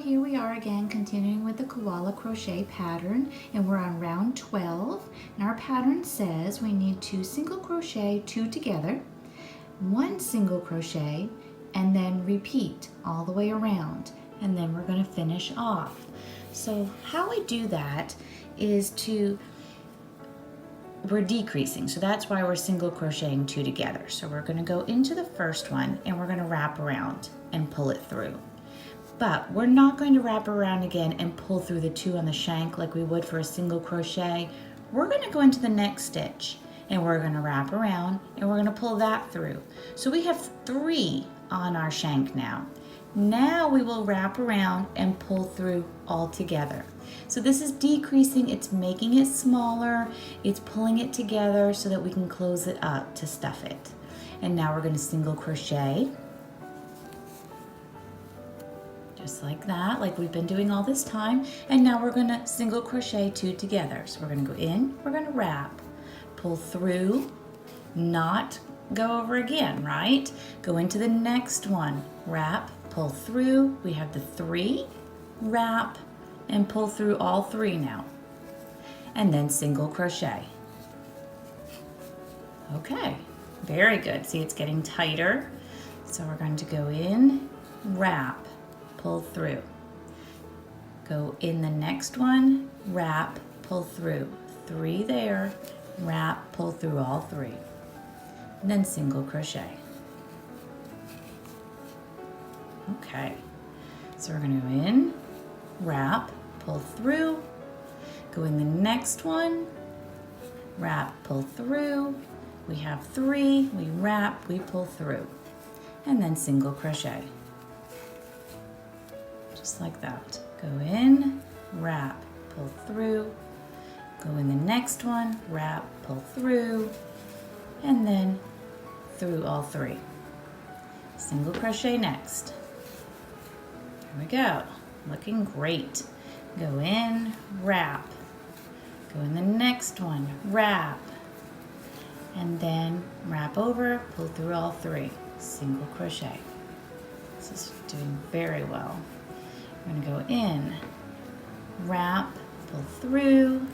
here we are again continuing with the Koala Crochet pattern, and we're on round 12. And our pattern says we need 2 single crochet, 2 together, 1 single crochet, and then repeat all the way around. And then we're going to finish off. So how we do that is we're decreasing, so that's why we're single crocheting 2 together. So we're going to go into the first one and we're going to wrap around and pull it through. But we're not going to wrap around again and pull through the 2 on the shank like we would for a single crochet. We're going to go into the next stitch and we're going to wrap around and we're going to pull that through. So we have 3 on our shank now. Now we will wrap around and pull through all together. So this is decreasing, it's making it smaller, it's pulling it together so that we can close it up to stuff it. And now we're going to single crochet. Just like that, like we've been doing all this time. And now we're going to single crochet 2 together. So we're going to go in, we're going to wrap, pull through, not go over again, right? Go into the next one, wrap, pull through. We have the 3, wrap, and pull through all 3 now. And then single crochet. Okay, very good. See, it's getting tighter. So we're going to go in, wrap, pull through. Go in the next one, wrap, pull through. 3 there, wrap, pull through all 3. And then single crochet. Okay, so we're going to go in, wrap, pull through, go in the next one, wrap, pull through. We have 3, we wrap, we pull through, and then single crochet. Just like that. Go in, wrap, pull through, go in the next one, wrap, pull through, and then through all 3. Single crochet next. Here we go. Looking great. Go in, wrap. Go in the next one, wrap. And then wrap over, pull through all 3. Single crochet. This is doing very well. We're going to go in, wrap, pull through,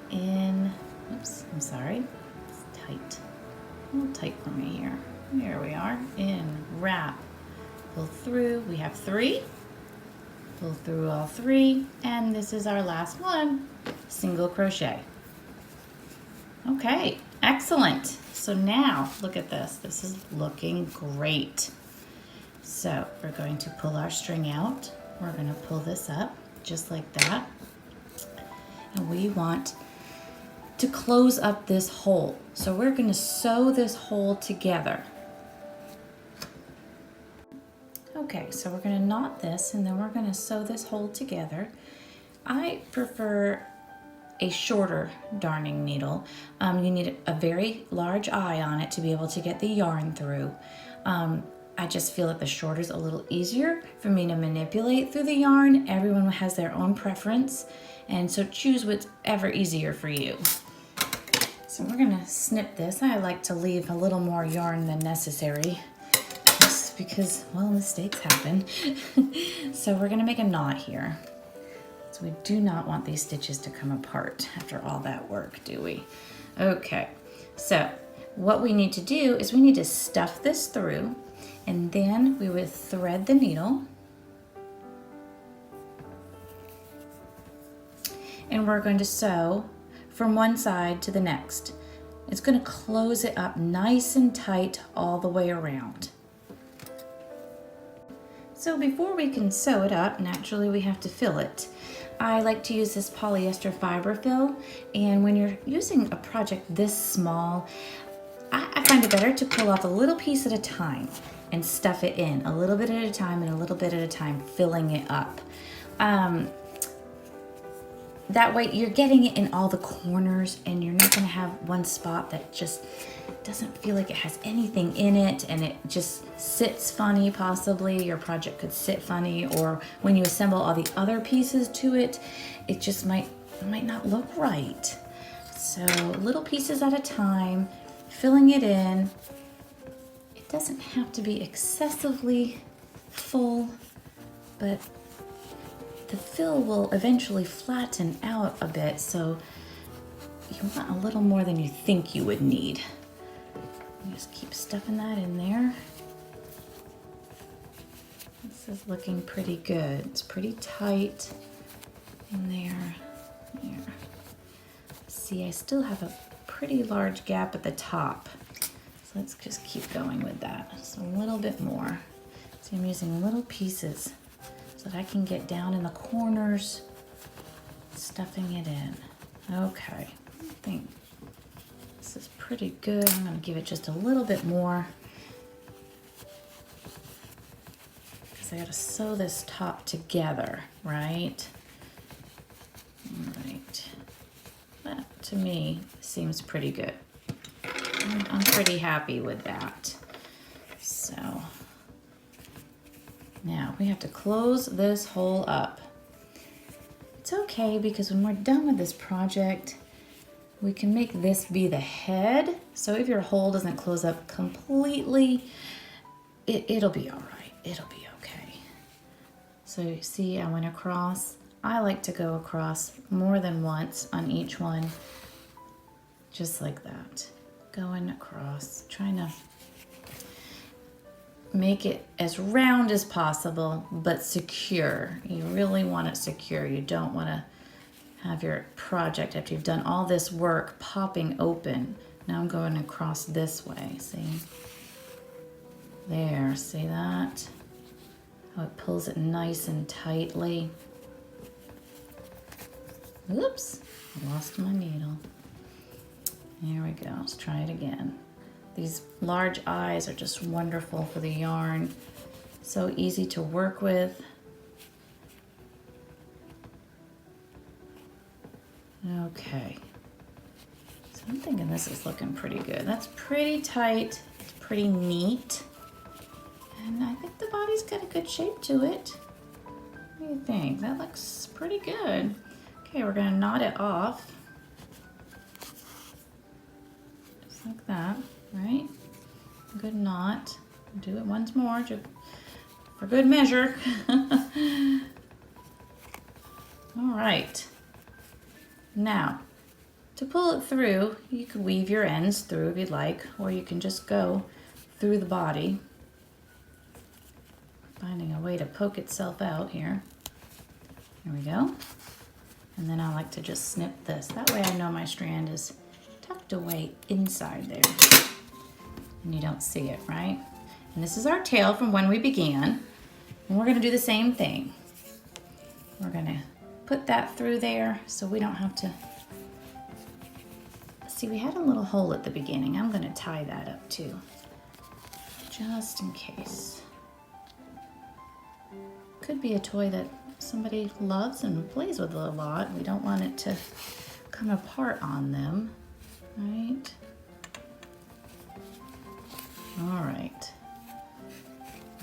in, oops, I'm sorry, it's tight. A little tight for me here. Here we are, in, wrap, pull through. We have 3, pull through all 3, and this is our last one, single crochet. Okay, excellent. So now look at this. This is looking great. So we're going to pull our string out. We're going to pull this up just like that. And we want to close up this hole. So we're going to sew this hole together. Okay, so we're going to knot this and then we're going to sew this hole together. I prefer a shorter darning needle. You need a very large eye on it to be able to get the yarn through. I just feel that the shorter is a little easier for me to manipulate through the yarn. Everyone has their own preference, and so choose whatever easier for you. So we're gonna snip this. I like to leave a little more yarn than necessary, just because, well, mistakes happen. So we're gonna make a knot here. So we do not want these stitches to come apart after all that work, do we? Okay, so what we need to do is we need to stuff this through, and then we would thread the needle, and we're going to sew from one side to the next. It's going to close it up nice and tight all the way around. So before we can sew it up, naturally we have to fill it. I like to use this polyester fiber fill, and when you're using a project this small, I find it better to pull off a little piece at a time and stuff it in, a little bit at a time and a little bit at a time, filling it up. That way you're getting it in all the corners, and you're not gonna have one spot that just doesn't feel like it has anything in it and it just sits funny. Possibly your project could sit funny, or when you assemble all the other pieces to it, it just might not look right. So little pieces at a time, filling it in. It doesn't have to be excessively full, but the fill will eventually flatten out a bit, so you want a little more than you think you would need. You just keep stuffing that in there. This is looking pretty good. It's pretty tight in there. There. See, I still have a pretty large gap at the top. So let's just keep going with that. Just a little bit more. See, I'm using little pieces so that I can get down in the corners, stuffing it in. Okay, I think this is pretty good. I'm gonna give it just a little bit more because I gotta sew this top together, right? All right. That, to me, seems pretty good. I'm pretty happy with that. So now we have to close this hole up. It's okay because when we're done with this project, we can make this be the head. So if your hole doesn't close up completely, it'll be all right. It'll be okay. So you see, I went across. I like to go across more than once on each one, just like that. Going across, trying to make it as round as possible, but secure. You really want it secure. You don't want to have your project, after you've done all this work, popping open. Now I'm going across this way, see? There, see that? How it pulls it nice and tightly. Oops, I lost my needle. Here we go, let's try it again. These large eyes are just wonderful for the yarn. So easy to work with. Okay, so I'm thinking this is looking pretty good. That's pretty tight, it's pretty neat. And I think the body's got a good shape to it. What do you think? That looks pretty good. Okay, we're gonna knot it off. Just like that, right? Good knot. Do it once more just for good measure. All right. Now, to pull it through, you could weave your ends through if you'd like, or you can just go through the body. Finding a way to poke itself out here. Here we go. And then I like to just snip this. That way I know my strand is tucked away inside there. And you don't see it, right? And this is our tail from when we began. And we're gonna do the same thing. We're gonna put that through there so we don't have to. See, we had a little hole at the beginning. I'm gonna tie that up too, just in case. Could be a toy that somebody loves and plays with a lot. We don't want it to come apart on them, right? All right.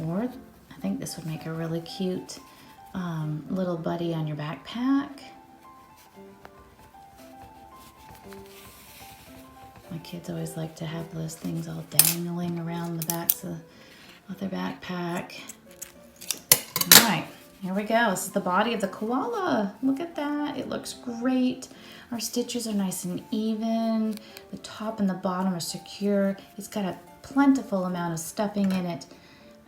Or I think this would make a really cute little buddy on your backpack. My kids always like to have those things all dangling around the backs of their backpack. All right, here we go. This is the body of the koala. Look at that. It looks great. Our stitches are nice and even. The top and the bottom are secure. It's got a plentiful amount of stuffing in it.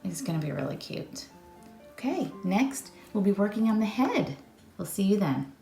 It's going to be really cute. Okay, next we'll be working on the head. We'll see you then.